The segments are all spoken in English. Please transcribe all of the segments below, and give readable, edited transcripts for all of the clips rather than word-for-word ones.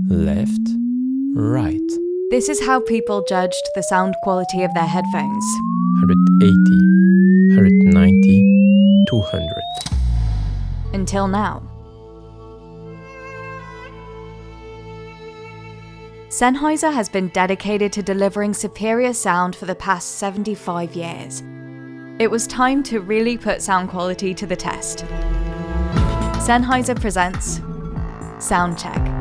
left, right. This is how people judged the sound quality of their headphones. 180, 190, 200. Until now. Sennheiser has been dedicated to delivering superior sound for the past 75 years. It was time to really put sound quality to the test. Sennheiser presents Soundcheck.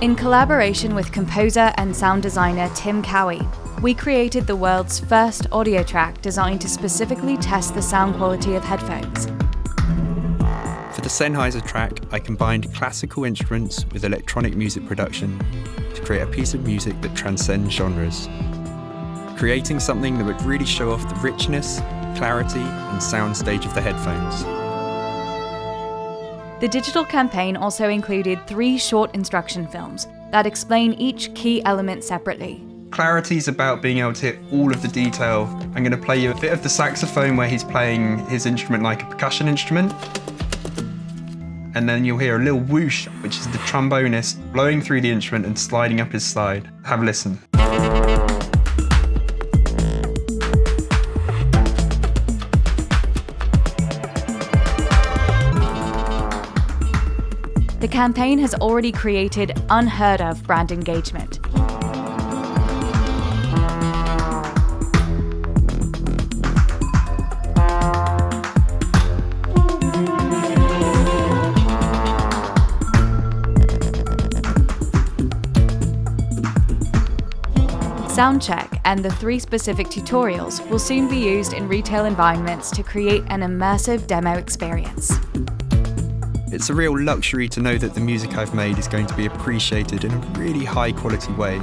In collaboration with composer and sound designer Tim Cowie, we created the world's first audio track designed to specifically test the sound quality of headphones. For the Sennheiser track, I combined classical instruments with electronic music production to create a piece of music that transcends genres, creating something that would really show off the richness, clarity, and soundstage of the headphones. The digital campaign also included 3 short instruction films that explain each key element separately. Clarity is about being able to hit all of the detail. I'm going to play you a bit of the saxophone where he's playing his instrument like a percussion instrument. And then you'll hear a little whoosh, which is the trombonist blowing through the instrument and sliding up his slide. Have a listen. The campaign has already created unheard of brand engagement. Soundcheck and the 3 specific tutorials will soon be used in retail environments to create an immersive demo experience. It's a real luxury to know that the music I've made is going to be appreciated in a really high quality way.